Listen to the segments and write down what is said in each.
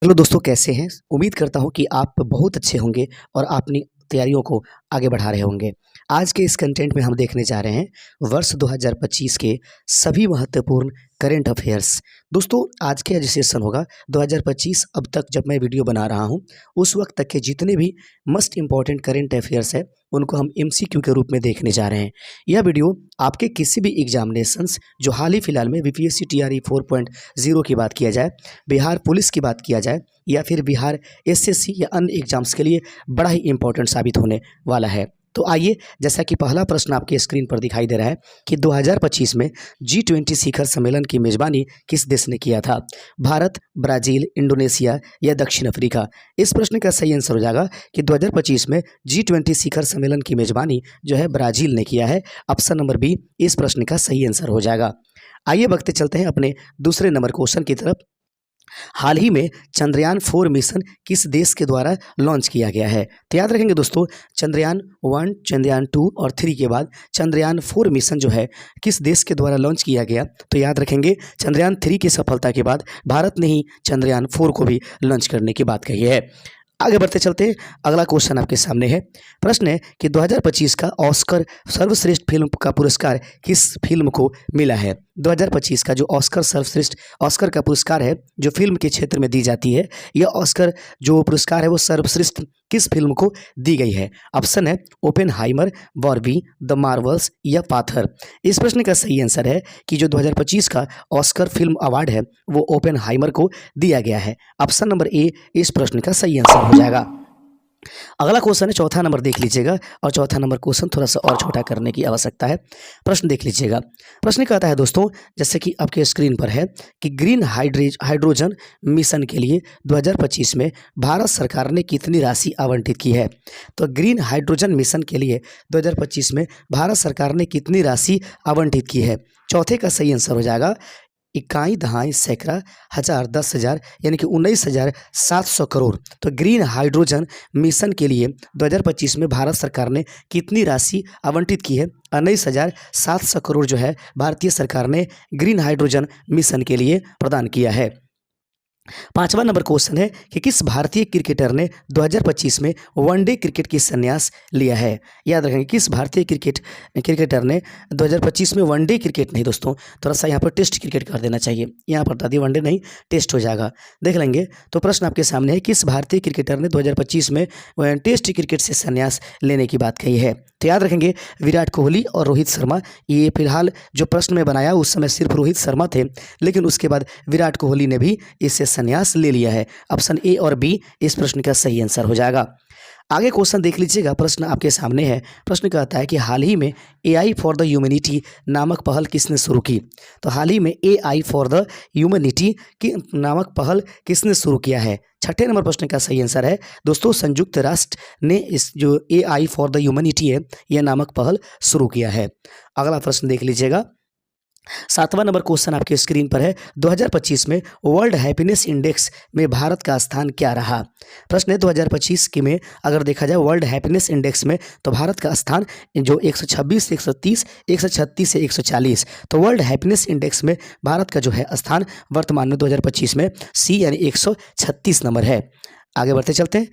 Hello दोस्तों, कैसे हैं? उम्मीद करता हूँ कि आप बहुत अच्छे होंगे और अपनी तैयारियों को आगे बढ़ा रहे होंगे। आज के इस कंटेंट में हम देखने जा रहे हैं वर्ष 2025 के सभी महत्वपूर्ण करंट अफेयर्स। दोस्तों, आज का जो सेशन होगा 2025 अब तक जब मैं वीडियो बना रहा हूँ, उस वक्त तक के जितने भी मोस्ट इम्पॉर्टेंट करंट अफेयर्स है, उनको हम एमसीक्यू के रूप में देखने जा रहे हैं। यह वीडियो आपके किसी भी एग्जामिनेशंस जो हाल ही फिलहाल में बीपीएससी टीआरई 4.0 की बात किया जाए, बिहार पुलिस की बात किया जाए या फिर बिहार एसएससी या अन्य एग्जाम्स के लिए बड़ा ही इंपॉर्टेंट साबित होने वाला है। तो आइए, जैसा कि पहला प्रश्न आपके स्क्रीन पर दिखाई दे रहा है कि 2025 में G20 शिखर सम्मेलन की मेजबानी किस देश ने किया था? भारत, ब्राज़ील, इंडोनेशिया या दक्षिण अफ्रीका? इस प्रश्न का सही आंसर हो जाएगा कि 2025 में G20 शिखर सम्मेलन की मेजबानी जो है ब्राज़ील ने किया है। ऑप्शन नंबर बी इस प्रश्न का सही आंसर हो जाएगा। आइए बढ़ते चलते हैं अपने दूसरे नंबर क्वेश्चन की तरफ। हाल ही में चंद्रयान 4 मिशन किस देश के द्वारा लॉन्च किया गया है? तो याद रखेंगे दोस्तों, चंद्रयान 1, चंद्रयान 2 और 3 के बाद चंद्रयान 4 मिशन जो है किस देश के द्वारा लॉन्च किया गया? तो याद रखेंगे, चंद्रयान 3 की सफलता के बाद भारत ने ही चंद्रयान 4 को भी लॉन्च करने की बात कही है। आगे बढ़ते चलते हैं, अगला क्वेश्चन आपके सामने है। प्रश्न है कि 2025 का ऑस्कर सर्वश्रेष्ठ फिल्म का पुरस्कार किस फिल्म को मिला है? 2025 का जो ऑस्कर सर्वश्रेष्ठ ऑस्कर का पुरस्कार है, जो फिल्म के क्षेत्र में दी जाती है, यह ऑस्कर जो पुरस्कार है वो सर्वश्रेष्ठ किस फिल्म को दी गई है? ऑप्शन है ओपेनहाइमर, बार्बी, द मार्वल्स या पाथर। इस प्रश्न का सही आंसर है कि जो 2025 का ऑस्कर फिल्म अवार्ड है वो ओपेनहाइमर को दिया गया है। ऑप्शन नंबर ए इस प्रश्न का सही आंसर हो जाएगा। अगला क्वेश्चन है, चौथा नंबर देख लीजिएगा और चौथा नंबर क्वेश्चन थोड़ा सा और छोटा करने की आवश्यकता है। प्रश्न देख लीजिएगा। प्रश्न कहता है दोस्तों, जैसे कि आपके स्क्रीन पर है कि ग्रीन हाइड्रोजन मिशन के लिए 2025 में भारत सरकार ने कितनी राशि आवंटित की है? तो ग्रीन हाइड्रोजन मिशन के लिए 2025 में भारत सरकार ने कितनी राशि आवंटित की है? चौथे का सही आंसर हो जाएगा इकाई, दहाई, सैकड़ा, हज़ार, 10,000 यानी कि 19,700 करोड़। तो ग्रीन हाइड्रोजन मिशन के लिए 2025 में भारत सरकार ने कितनी राशि आवंटित की है? 19,700 करोड़ जो है भारतीय सरकार ने ग्रीन हाइड्रोजन मिशन के लिए प्रदान किया है। पांचवा नंबर क्वेश्चन है कि किस भारतीय क्रिकेटर ने 2025 में वनडे क्रिकेट की संन्यास लिया है? याद रखेंगे, किस भारतीय क्रिकेटर ने 2025 में वनडे क्रिकेट नहीं दोस्तों, थोड़ा सा यहाँ पर टेस्ट क्रिकेट कर देना चाहिए, यहाँ पर दादी वनडे नहीं टेस्ट हो जाएगा, देख लेंगे। तो प्रश्न आपके सामने है, किस भारतीय क्रिकेटर ने 2025 में टेस्ट क्रिकेट से संन्यास लेने की बात कही है? तो याद रखेंगे, विराट कोहली और रोहित शर्मा। ये फिलहाल जो प्रश्न में बनाया उस समय सिर्फ रोहित शर्मा थे, लेकिन उसके बाद विराट कोहली ने भी इससे संन्यास ले लिया है। ऑप्शन ए और बी इस प्रश्न का सही आंसर हो जाएगा। आगे क्वेश्चन देख लीजिएगा। प्रश्न आपके सामने है। प्रश्न कहता है कि हाल ही में AI फॉर द ह्यूमैनिटी नामक पहल किसने शुरू की? तो हाल ही में AI फॉर द ह्यूमैनिटी की नामक पहल किसने शुरू किया है? छठे नंबर प्रश्न का सही आंसर है दोस्तों, संयुक्त राष्ट्र ने इस जो AI फॉर द ह्यूमैनिटी है यह नामक पहल शुरू किया है। अगला प्रश्न देख लीजिएगा। सातवां नंबर क्वेश्चन आपके स्क्रीन पर है। 2025 में वर्ल्ड हैप्पीनेस इंडेक्स में भारत का स्थान क्या रहा? प्रश्न है 2025 के में अगर देखा जाए वर्ल्ड हैप्पीनेस इंडेक्स में, तो भारत का स्थान जो 126 से 130, 136 से 140, तो वर्ल्ड हैप्पीनेस इंडेक्स में भारत का जो है स्थान वर्तमान में 2025 में सी यानी 136 नंबर है। आगे बढ़ते चलते हैं।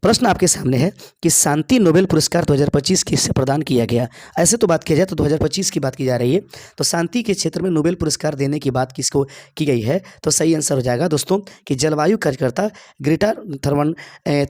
प्रश्न आपके सामने है कि शांति नोबेल पुरस्कार 2025 किससे प्रदान किया गया? ऐसे तो बात किया जाए तो 2025 की बात की जा रही है, तो शांति के क्षेत्र में नोबेल पुरस्कार देने की बात किसको की गई है? तो सही आंसर हो जाएगा दोस्तों कि जलवायु कार्यकर्ता ग्रेटा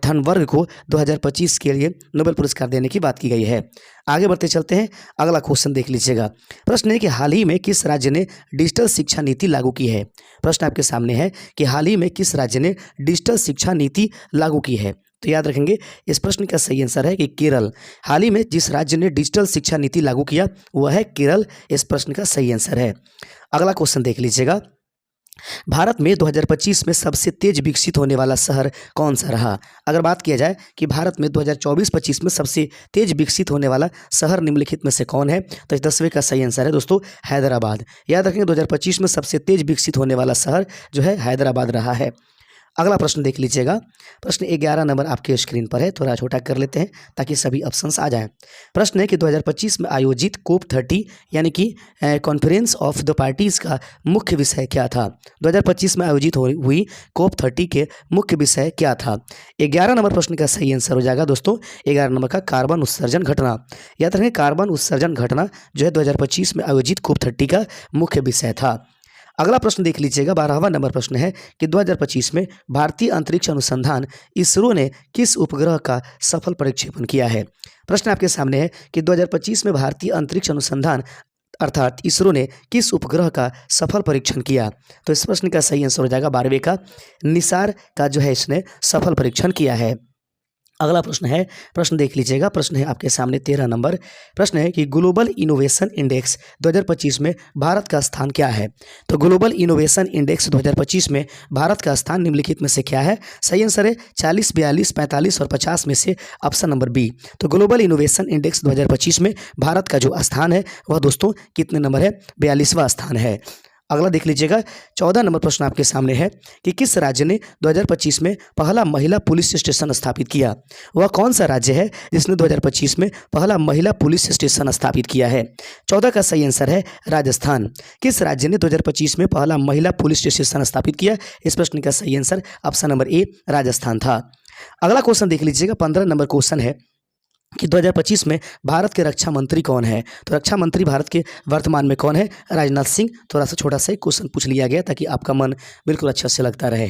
थनबर्ग को 2025 के लिए नोबेल पुरस्कार देने की बात की गई है। आगे बढ़ते चलते हैं। अगला क्वेश्चन देख लीजिएगा। प्रश्न है कि हाल ही में किस राज्य ने डिजिटल शिक्षा नीति लागू की है? प्रश्न आपके सामने है कि हाल ही में किस राज्य ने डिजिटल शिक्षा नीति लागू की है? तो याद रखेंगे, इस प्रश्न का सही आंसर है कि केरल। हाल ही में जिस राज्य ने डिजिटल शिक्षा नीति लागू किया वह है केरल। इस प्रश्न का सही आंसर है। अगला क्वेश्चन देख लीजिएगा। भारत में 2025 में सबसे तेज विकसित होने वाला शहर कौन सा रहा? अगर बात किया जाए कि भारत में 2024-25 में सबसे तेज विकसित होने वाला शहर निम्नलिखित में से कौन है, तो इस 10वें का सही आंसर है दोस्तों हैदराबाद। याद रखेंगे, 2025 में सबसे तेज विकसित होने वाला शहर जो है हैदराबाद रहा है। अगला प्रश्न देख लीजिएगा। प्रश्न 11 नंबर आपके स्क्रीन पर है, थोड़ा छोटा कर लेते हैं ताकि सभी ऑप्शंस आ जाएं। प्रश्न है कि 2025 में आयोजित कोप 30 यानी कि कॉन्फ्रेंस ऑफ द पार्टीज़ का मुख्य विषय क्या था। 2025 में आयोजित हुई कोप 30 के मुख्य विषय क्या था। 11 नंबर प्रश्न का सही आंसर हो जाएगा दोस्तों 11 नंबर का कार्बन उत्सर्जन घटना। याद रखें, कार्बन उत्सर्जन घटना जो है 2025 में आयोजित कोप 30 का मुख्य विषय था। अगला प्रश्न देख लीजिएगा। 12वां नंबर प्रश्न है कि 2025 में भारतीय अंतरिक्ष अनुसंधान इसरो ने किस उपग्रह का सफल प्रक्षेपण किया है। प्रश्न आपके सामने है कि 2025 में भारतीय अंतरिक्ष अनुसंधान अर्थात इसरो ने किस उपग्रह का सफल परीक्षण किया। तो इस प्रश्न का सही आंसर हो जाएगा 12वें का निसार का जो है इसने सफल परीक्षण किया है। अगला प्रश्न है, प्रश्न देख लीजिएगा। प्रश्न है आपके सामने 13 नंबर। प्रश्न है कि ग्लोबल इनोवेशन इंडेक्स 2025 में भारत का स्थान क्या है। तो ग्लोबल इनोवेशन इंडेक्स 2025 में भारत का स्थान निम्नलिखित में से क्या है। सही आंसर है 40, 42, 45 और 50 में से ऑप्शन नंबर बी। तो ग्लोबल इनोवेशन इंडेक्स 2025 में भारत का जो स्थान है वह दोस्तों कितने नंबर है, 42वां स्थान है। अगला देख लीजिएगा। 14 नंबर प्रश्न आपके सामने है कि किस राज्य ने 2025 में पहला महिला पुलिस स्टेशन स्थापित किया। वह कौन सा राज्य है जिसने 2025 में पहला महिला पुलिस स्टेशन स्थापित किया है। 14 का सही आंसर है राजस्थान। किस राज्य ने 2025 में पहला महिला पुलिस स्टेशन स्थापित किया। इस प्रश्न का सही answer option number A Rajasthan था। अगला क्वेश्चन देख लीजिएगा। 15 नंबर क्वेश्चन है कि 2025 में भारत के रक्षा मंत्री कौन है। तो रक्षा मंत्री भारत के वर्तमान में कौन है, राजनाथ सिंह। थोड़ा सा छोटा सा क्वेश्चन पूछ लिया गया ताकि आपका मन बिल्कुल अच्छा से लगता रहे।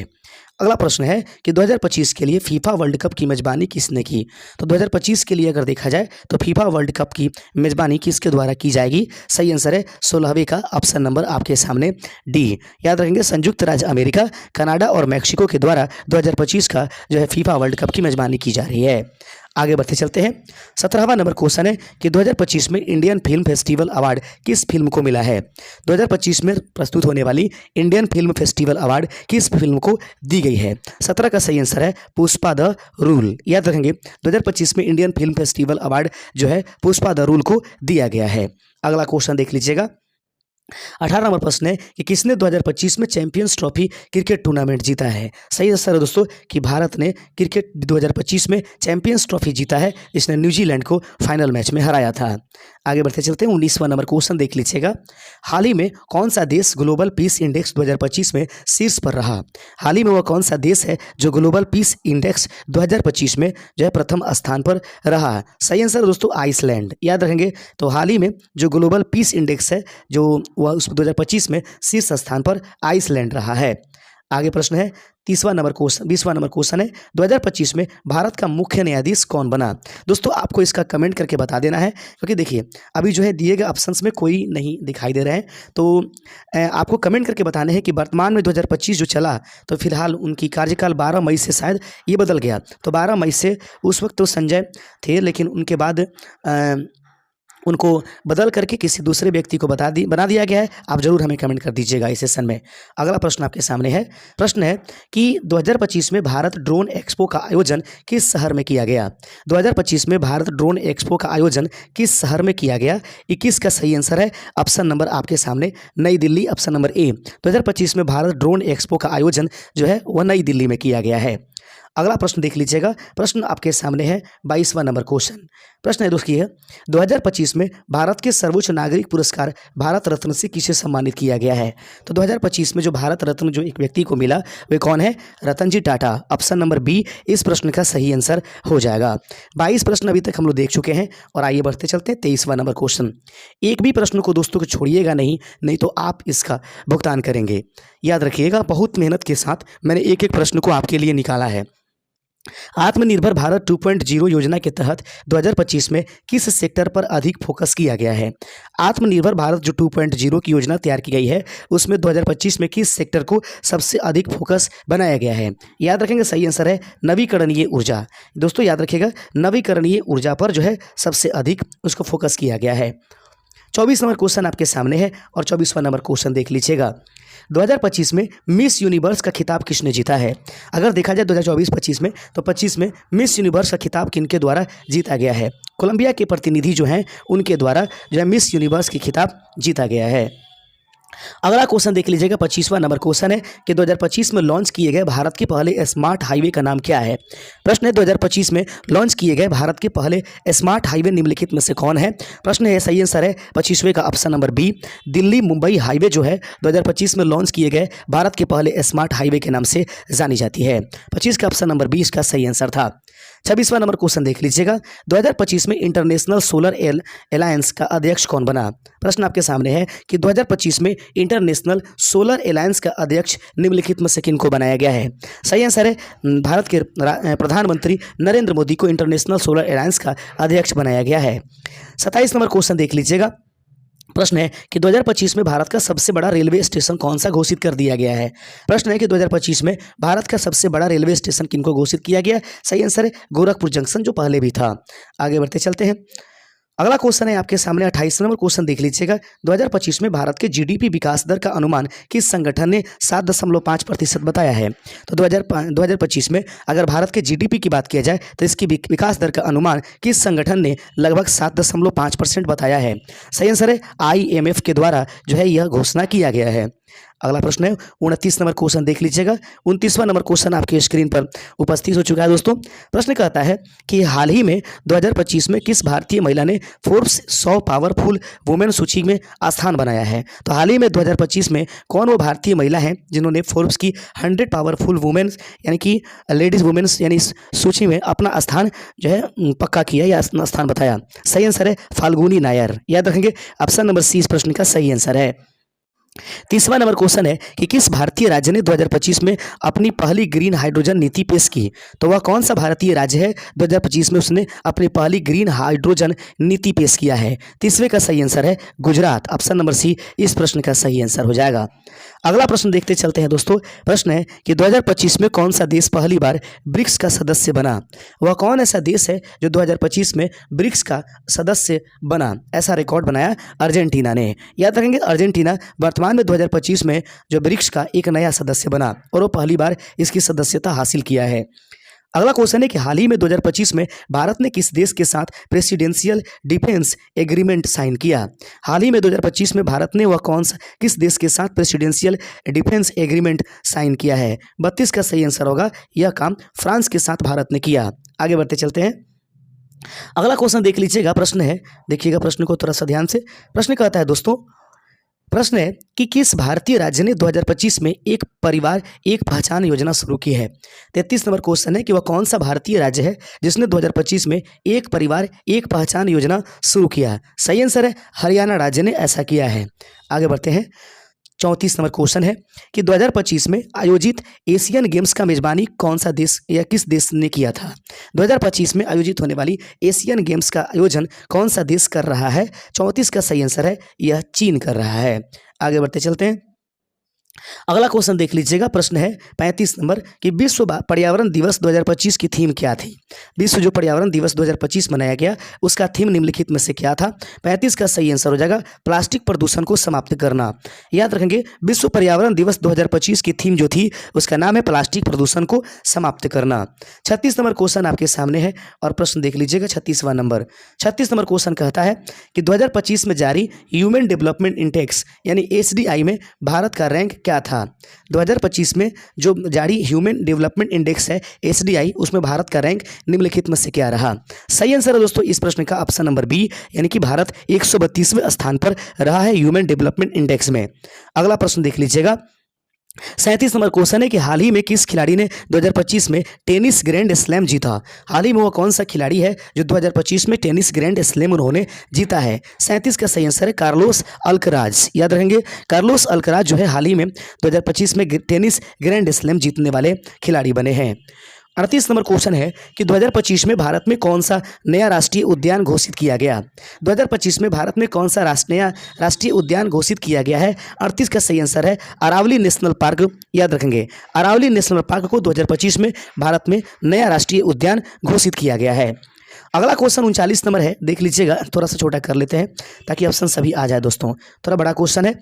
अगला प्रश्न है कि 2025 के लिए फीफा वर्ल्ड कप की मेजबानी किसने की। तो 2025 के लिए अगर देखा जाए तो फीफा वर्ल्ड कप की मेजबानी किसके द्वारा की जाएगी। सही आंसर है 16वें का ऑप्शन नंबर आपके सामने डी। याद रखेंगे, संयुक्त राज्य अमेरिका, कनाडा और मैक्सिको के द्वारा 2025 का जो है फीफा वर्ल्ड कप की मेजबानी की जा रही है। आगे बढ़ते चलते हैं। 17वां नंबर क्वेश्चन है कि 2025 में इंडियन फिल्म फेस्टिवल अवार्ड किस फिल्म को मिला है। 2025 में प्रस्तुत होने वाली इंडियन फिल्म फेस्टिवल अवार्ड किस फिल्म को दी गई है। 17 का सही आंसर है पुष्पा द रूल। याद रखेंगे 2025 में इंडियन फिल्म फेस्टिवल अवार्ड जो है पुष्पा द रूल को दिया गया है। अगला क्वेश्चन देख लीजिएगा। 18 नंबर प्रश्न है कि किसने 2025 में चैंपियंस ट्रॉफी क्रिकेट टूर्नामेंट जीता है। सही आंसर है दोस्तों कि भारत ने क्रिकेट 2025 में चैंपियंस ट्रॉफी जीता है। इसने न्यूजीलैंड को फाइनल मैच में हराया था। आगे बढ़ते चलते हैं। 19वां नंबर क्वेश्चन देख लीजिएगा। हाल ही में कौन सा देश ग्लोबल पीस इंडेक्स 2025 में शीर्ष पर रहा। हाल ही में वह कौन सा देश है जो ग्लोबल पीस इंडेक्स 2025 में जो है प्रथम स्थान पर रहा। सही आंसर दोस्तों आइसलैंड। याद रखेंगे, तो हाल ही में जो ग्लोबल पीस इंडेक्स है जो वह उस 2025 में शीर्ष स्थान पर आइसलैंड रहा है। आगे प्रश्न है 20वां नंबर क्वेश्चन है 2025 में भारत का मुख्य न्यायाधीश कौन बना। दोस्तों आपको इसका कमेंट करके बता देना है, क्योंकि देखिए अभी जो है दिए गए ऑप्शंस में कोई नहीं दिखाई दे रहे हैं। तो आपको कमेंट करके बताने हैं कि वर्तमान में 2025 जो चला तो फिलहाल उनकी कार्यकाल 12 मई से शायद ये बदल गया। तो 12 मई से उस वक्त तो संजय थे, लेकिन उनके बाद उनको बदल करके किसी दूसरे व्यक्ति को बना दिया गया है। आप जरूर हमें कमेंट कर दीजिएगा इस सेशन में। अगला प्रश्न आपके सामने है। प्रश्न है कि 2025 में भारत ड्रोन एक्सपो का आयोजन किस शहर में किया गया। 2025 में भारत ड्रोन एक्सपो का आयोजन किस शहर में किया गया। 21 का सही आंसर है ऑप्शन नंबर आपके सामने नई दिल्ली, ऑप्शन नंबर ए। 2025 में भारत ड्रोन एक्सपो का आयोजन जो है वह नई दिल्ली में किया गया है। अगला प्रश्न देख लीजिएगा। प्रश्न आपके सामने है 22वां नंबर क्वेश्चन। प्रश्न है दोस्तों 2025 में भारत के सर्वोच्च नागरिक पुरस्कार भारत रत्न से किसे सम्मानित किया गया है। तो 2025 में जो भारत रत्न जो एक व्यक्ति को मिला वे कौन है, रतन जी टाटा। ऑप्शन नंबर बी इस प्रश्न का सही आंसर हो जाएगा। 22 प्रश्न अभी तक हम लोग देख चुके हैं और आइए बढ़ते चलते हैं 23वां नंबर क्वेश्चन। एक भी प्रश्न को दोस्तों को छोड़िएगा नहीं तो आप इसका भुगतान करेंगे। याद रखिएगा, बहुत मेहनत के साथ मैंने एक एक प्रश्न को आपके लिए निकाला है। आत्मनिर्भर भारत 2.0 योजना के तहत 2025 में किस सेक्टर पर अधिक फोकस किया गया है। आत्मनिर्भर भारत जो 2.0 की योजना तैयार की गई है उसमें 2025 में किस सेक्टर को सबसे अधिक फोकस बनाया गया है। याद रखेंगे सही आंसर है नवीकरणीय ऊर्जा। दोस्तों याद रखिएगा नवीकरणीय ऊर्जा पर जो है सबसे अधिक उसको फोकस किया गया है। 24 नंबर क्वेश्चन आपके सामने है और 24वां नंबर क्वेश्चन देख लीजिएगा। 2025 में मिस यूनिवर्स का खिताब किसने जीता है। अगर देखा जाए 2024-25 में तो 25 में मिस यूनिवर्स का खिताब किनके द्वारा जीता गया है। कोलंबिया के प्रतिनिधि जो हैं उनके द्वारा जो है मिस यूनिवर्स की खिताब जीता गया है। अगला क्वेश्चन देख लीजिएगा, 25वां नंबर क्वेश्चन है कि 2025 में लॉन्च किए गए भारत के पहले स्मार्ट हाईवे का नाम क्या है। प्रश्न है 2025 में लॉन्च किए गए भारत के पहले स्मार्ट हाईवे निम्नलिखित में से कौन है। प्रश्न है, सही आंसर है 25वें का option number b, Delhi Mumbai highway जो है 2025 में लॉन्च किए गए भारत के पहले स्मार्ट हाईवे के नाम से जानी जाती है। 25 का ऑप्शन नंबर बी इसका सही आंसर था। 26वां नंबर क्वेश्चन देख लीजिएगा, 2025 में इंटरनेशनल सोलर अलायंस का अध्यक्ष कौन बना। प्रश्न आपके सामने है कि 2025 में इंटरनेशनल सोलर अलायंस का अध्यक्ष निम्नलिखित में से किनको बनाया गया है। सही आंसर है भारत के प्रधानमंत्री नरेंद्र मोदी को इंटरनेशनल सोलर अलायंस का अध्यक्ष बनाया गया है। 27 नंबर क्वेश्चन देख लीजिएगा, प्रश्न है कि 2025 में भारत का सबसे बड़ा रेलवे स्टेशन कौन सा घोषित कर दिया गया है। प्रश्न है कि 2025 में भारत का सबसे बड़ा रेलवे स्टेशन किनको घोषित किया गया। सही आंसर है गोरखपुर जंक्शन, जो पहले भी था। आगे बढ़ते चलते हैं, अगला क्वेश्चन है आपके सामने 28 नंबर क्वेश्चन देख लीजिएगा, 2025 में भारत के जीडीपी विकास दर का अनुमान किस संगठन ने 7.5% बताया है। तो 2025 में अगर भारत के जीडीपी की बात किया जाए तो इसकी विकास दर का अनुमान किस संगठन ने लगभग 7.5% बताया है। सही आंसर है IMF के द्वारा जो है यह घोषणा किया गया है। अगला प्रश्न है 29 नंबर क्वेश्चन देख लीजिएगा, 29वां नंबर क्वेश्चन आपकी स्क्रीन पर उपस्थित हो चुका है दोस्तों। प्रश्न कहता है कि हाल ही में 2025 में किस भारतीय महिला ने फोर्ब्स 100 पावरफुल वुमेन सूची में स्थान बनाया है। तो हाल ही में 2025 में कौन वो भारतीय महिला है जिन्होंने फोर्ब्स की 100 पावरफुल वुमेन्स यानी कि लेडीज वुमेन्स यानी इस सूची में अपना स्थान जो है पक्का किया या अपना स्थान बताया। सही आंसर है फाल्गुनी नायर। याद रखेंगे ऑप्शन नंबर सी इस प्रश्न का सही आंसर है। 30वां नंबर क्वेश्चन है कि किस भारतीय राज्य ने 2025 में अपनी पहली ग्रीन हाइड्रोजन नीति पेश की। तो वह कौन सा भारतीय राज्य है 2025 में उसने अपनी पहली ग्रीन हाइड्रोजन नीति पेश किया है। 30वें का सही आंसर है गुजरात। ऑप्शन नंबर सी इस प्रश्न का सही आंसर हो जाएगा। अगला प्रश्न देखते चलते हैं दोस्तों। प्रश्न है कि 2025 में कौन सा देश पहली बार ब्रिक्स का सदस्य बना। वह कौन ऐसा देश है जो 2025 में ब्रिक्स का सदस्य बना। ऐसा रिकॉर्ड बनाया अर्जेंटीना ने। याद रखेंगे अर्जेंटीना वर्तमान में 2025 में जो ब्रिक्स का एक नया सदस्य बना और वो पहली बार इसकी सदस्यता हासिल किया है। अगला क्वेश्चन है कि हाल ही में 2025 में भारत ने किस देश के साथ प्रेसिडेंशियल डिफेंस एग्रीमेंट साइन किया। हाल ही में 2025 में भारत ने वह कौन सा किस देश के साथ प्रेसिडेंशियल डिफेंस एग्रीमेंट साइन किया है। 32 का सही आंसर होगा यह काम फ्रांस के साथ भारत ने किया। आगे बढ़ते चलते हैं, अगला क्वेश्चन देख लीजिएगा। प्रश्न है, देखिएगा प्रश्न को थोड़ा सा ध्यान से। प्रश्न कहता है दोस्तों, प्रश्न है कि किस भारतीय राज्य ने 2025 में एक परिवार एक पहचान योजना शुरू की है। 33 नंबर क्वेश्चन है कि वह कौन सा भारतीय राज्य है जिसने 2025 में एक परिवार एक पहचान योजना शुरू किया है। सही आंसर है हरियाणा राज्य ने ऐसा किया है। आगे बढ़ते हैं, 34 नंबर क्वेश्चन है कि 2025 में आयोजित एशियन गेम्स का मेजबानी कौन सा देश या किस देश ने किया था। 2025 में आयोजित होने वाली एशियन गेम्स का आयोजन कौन सा देश कर रहा है। 34 का सही आंसर है यह चीन कर रहा है। आगे बढ़ते चलते हैं, अगला क्वेश्चन देख लीजिएगा। प्रश्न है 35 नंबर कि विश्व पर्यावरण दिवस 2025 की थीम क्या थी। विश्व जो पर्यावरण दिवस 2025 मनाया गया उसका थीम निम्नलिखित में से क्या था। 35 का सही आंसर हो जाएगा प्लास्टिक प्रदूषण को समाप्त करना। याद रखेंगे विश्व पर्यावरण दिवस 2025 की थीम जो थी उसका नाम है प्लास्टिक प्रदूषण को समाप्त करना। 36 नंबर क्वेश्चन आपके सामने है और प्रश्न देख लीजिएगा 36वां नंबर। 36 नंबर क्वेश्चन कहता है कि 2025 में जारी ह्यूमन डेवलपमेंट इंडेक्स यानी HDI में भारत का रैंक क्या था। 2025 में जो जारी ह्यूमन डेवलपमेंट इंडेक्स है HDI उसमें भारत का रैंक निम्नलिखित में से क्या रहा। सही आंसर है दोस्तों इस प्रश्न का ऑप्शन नंबर बी यानी कि भारत 132वें स्थान पर रहा है ह्यूमन डेवलपमेंट इंडेक्स में। अगला प्रश्न देख लीजिएगा। 37 नंबर क्वेश्चन है कि हाल ही में किस खिलाड़ी ने 2025 में टेनिस ग्रैंड स्लैम जीता। हाल ही में वो कौन सा खिलाड़ी है जो 2025 में टेनिस ग्रैंड स्लैम उन्होंने जीता है। 37 का सही आंसर है कार्लोस अल्कराज। याद रखेंगे कार्लोस अल्कराज जो है हाल ही में 2025 में टेनिस ग्रैंड स्लैम जीतने वाले खिलाड़ी बने हैं। 38 नंबर क्वेश्चन है कि 2025 में भारत में कौन सा नया राष्ट्रीय उद्यान घोषित किया गया। 2025 में भारत में कौन सा नया राष्ट्रीय उद्यान घोषित किया गया है। 38 का सही आंसर है अरावली नेशनल पार्क। याद रखेंगे अरावली नेशनल पार्क को 2025 में भारत में नया राष्ट्रीय उद्यान घोषित किया गया है। अगला क्वेश्चन 39 नंबर है, देख लीजिएगा। थोड़ा सा छोटा कर लेते हैं ताकि ऑप्शन सभी आ जाए दोस्तों। थोड़ा बड़ा क्वेश्चन है।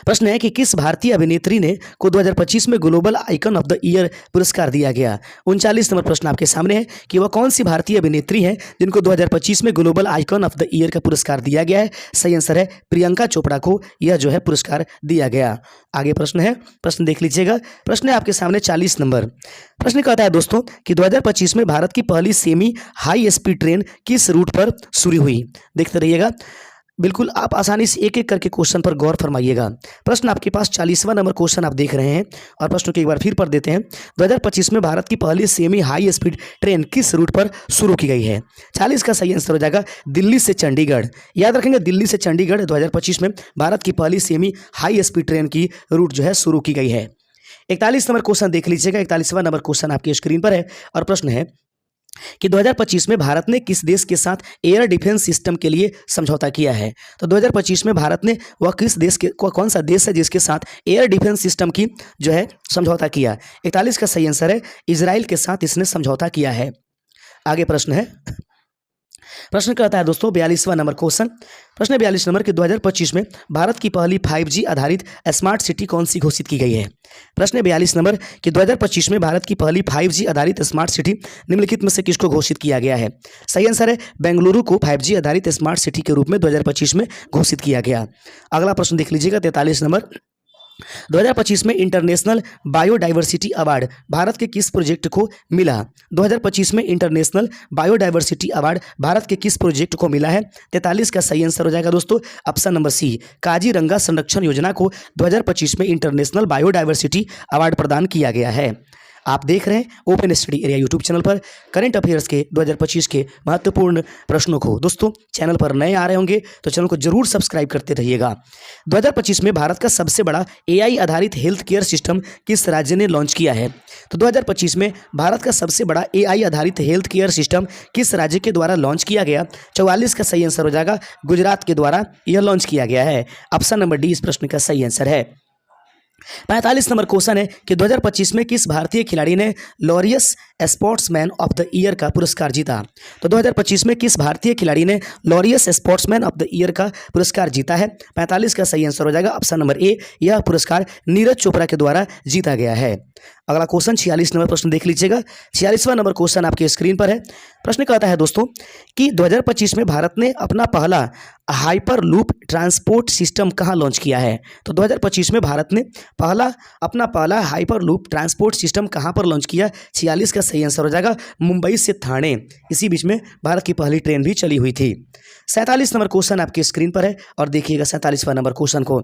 प्रश्न है कि किस भारतीय अभिनेत्री ने को 2025 में global icon of the year पुरस्कार दिया गया। 39 नंबर प्रश्न आपके सामने है कि वह कौन सी भारतीय अभिनेत्री है जिनको 2025 में global icon of the year का पुरस्कार दिया गया है। सही आंसर है प्रियंका चोपड़ा को यह जो है पुरस्कार दिया गया। आगे प्रश्न है, प्रश्न देख लीजिएगा। प्रश्न है आपके सामने 40 नंबर। प्रश्न कहता है दोस्तों कि 2025 में भारत की पहली सेमी हाई स्पीड ट्रेन किस रूट पर शुरू हुई। देखते रहिएगा, बिल्कुल आप आसानी से एक एक करके क्वेश्चन पर गौर फरमाइएगा। प्रश्न आपके पास 40वां नंबर क्वेश्चन आप देख रहे हैं और प्रश्न को एक बार फिर पढ़ देते हैं। 2025 में भारत की पहली सेमी हाई स्पीड ट्रेन किस रूट पर शुरू की गई है। 40 का सही आंसर हो जाएगा दिल्ली से चंडीगढ़। याद रखेंगे, दिल्ली से चंडीगढ़ 2025 में भारत की पहली सेमी हाई स्पीड ट्रेन की रूट जो है शुरू की गई है। 41 नंबर क्वेश्चन देख लीजिएगा। 41वां नंबर क्वेश्चन आपकी स्क्रीन पर है और प्रश्न है कि 2025 में भारत ने किस देश के साथ एयर डिफेंस सिस्टम के लिए समझौता किया है। तो 2025 में भारत ने वह किस देश के कौन सा देश है जिसके साथ एयर डिफेंस सिस्टम की जो है समझौता किया। 41 का सही आंसर है इजराइल के साथ इसने समझौता किया है। आगे प्रश्न है, प्रश्न कहता है दोस्तों 42वां नंबर क्वेश्चन। प्रश्न 42 नंबर कि 2025 में भारत की पहली 5G आधारित स्मार्ट सिटी कौन सी घोषित की गई है। प्रश्न 42 नंबर कि 2025 में भारत की पहली 5G आधारित स्मार्ट सिटी निम्नलिखित में से किसको घोषित किया गया है। सही आंसर है बेंगलुरु को 5G आधारित स्मार्ट सिटी के रूप में 2025 में घोषित किया गया। अगला प्रश्न देख लीजिएगा 43 नंबर। 2025 में इंटरनेशनल बायोडाइवर्सिटी अवार्ड भारत के किस प्रोजेक्ट को मिला। 2025 में इंटरनेशनल बायोडाइवर्सिटी अवार्ड भारत के किस प्रोजेक्ट को मिला है। 43 का सही आंसर हो जाएगा दोस्तों ऑप्शन नंबर सी, काजीरंगा संरक्षण योजना को 2025 में इंटरनेशनल बायोडाइवर्सिटी अवार्ड प्रदान किया गया है। आप देख रहे हैं open study area YouTube channel पर करंट अफेयर्स के 2025 के महत्वपूर्ण प्रश्नों को। दोस्तों चैनल पर नए आ रहे होंगे तो चैनल को जरूर सब्सक्राइब करते रहिएगा। 2025 में भारत का सबसे बड़ा एआई आधारित हेल्थ केयर सिस्टम किस राज्य ने लॉन्च किया है। तो 2025 में भारत का सबसे बड़ा एआई आधारित हेल्थ केयर सिस्टम किस राज्य के द्वारा लॉन्च किया गया। 44 का सही आंसर हो जाएगा गुजरात के द्वारा यह लॉन्च किया गया है। ऑप्शन नंबर डी इस प्रश्न का सही आंसर है। 45 नंबर क्वेश्चन है कि 2025 में किस भारतीय खिलाड़ी ने Laureus sportsman of the year का पुरस्कार जीता। तो 2025 में किस भारतीय खिलाड़ी ने Laureus sportsman of the year का पुरस्कार जीता है। 45 का सही आंसर हो जाएगा ऑप्शन नंबर ए, यह पुरस्कार नीरज चोपड़ा के द्वारा जीता गया है। अगला क्वेश्चन 46 नंबर प्रश्न देख लीजिएगा। 46वां नंबर क्वेश्चन आपके स्क्रीन पर है। प्रश्न कहता है दोस्तों कि 2025 में भारत ने अपना पहला हाइपर लूप ट्रांसपोर्ट सिस्टम कहाँ लॉन्च किया है। तो 2025 में भारत ने अपना पहला हाइपर लूप ट्रांसपोर्ट सिस्टम कहाँ पर लॉन्च किया। 46 का सही आंसर हो जाएगा मुंबई से ठाणे। इसी बीच में भारत की पहली ट्रेन भी चली हुई थी। 47 नंबर क्वेश्चन आपके स्क्रीन पर है और देखिएगा 47वां नंबर क्वेश्चन को।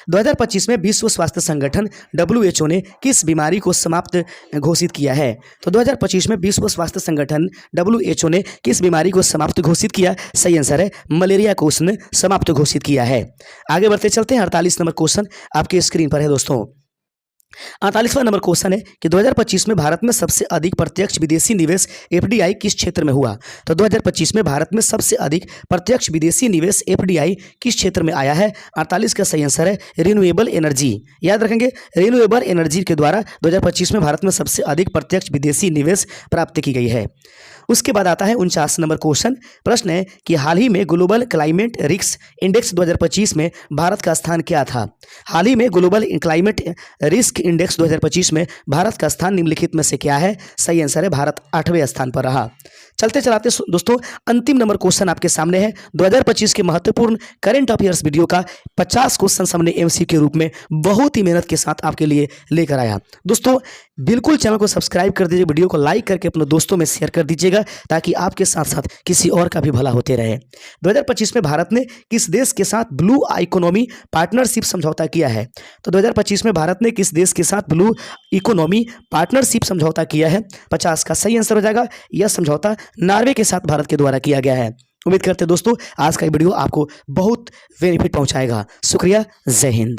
2025 में विश्व स्वास्थ्य संगठन WHO ने किस बीमारी को समाप्त घोषित किया है। तो 2025 में विश्व स्वास्थ्य संगठन WHO ने किस बीमारी को समाप्त घोषित किया। सही आंसर है मलेरिया को उसने समाप्त घोषित किया है। आगे बढ़ते चलते हैं 48 नंबर क्वेश्चन आपके स्क्रीन पर है दोस्तों। 48वां नंबर क्वेश्चन है कि 2025 में भारत में सबसे अधिक प्रत्यक्ष विदेशी निवेश FDI किस क्षेत्र में हुआ। तो 2025 में भारत में सबसे अधिक प्रत्यक्ष विदेशी निवेश FDI किस क्षेत्र में आया है। 48 का सही आंसर है रिन्यूएबल एनर्जी। याद रखेंगे रिन्यूएबल एनर्जी के द्वारा 2025 में भारत में सबसे अधिक प्रत्यक्ष विदेशी निवेश प्राप्त की गई है। उसके बाद आता है 49 नंबर क्वेश्चन। प्रश्न है कि हाल ही में ग्लोबल क्लाइमेट रिस्क इंडेक्स 2025 में भारत का स्थान क्या था। हाल ही में ग्लोबल क्लाइमेट रिस्क इंडेक्स 2025 में भारत का स्थान निम्नलिखित में से क्या है। सही आंसर है भारत 8वें स्थान पर रहा। चलते चलाते दोस्तों अंतिम नंबर क्वेश्चन आपके सामने है। 2025 के महत्वपूर्ण करंट अफेयर्स वीडियो का 50 क्वेश्चन हमने MC के रूप में बहुत ही मेहनत के साथ आपके लिए लेकर आया। दोस्तों बिल्कुल चैनल को सब्सक्राइब कर दीजिए, वीडियो को लाइक करके अपने दोस्तों में शेयर कर दीजिएगा ताकि आपके साथ साथ किसी और का भी भला होते रहे। 2025 में भारत ने किस देश के साथ ब्लू इकोनॉमी पार्टनरशिप समझौता किया है। तो 2025 में भारत ने किस देश के साथ ब्लू इकोनॉमी पार्टनरशिप समझौता किया है। 50 का सही आंसर हो जाएगा यह समझौता नॉर्वे के साथ भारत के द्वारा किया गया है। उम्मीद करते हैं दोस्तों आज का वीडियो आपको बहुत बेनिफिट पहुंचाएगा। शुक्रिया, जय हिंद।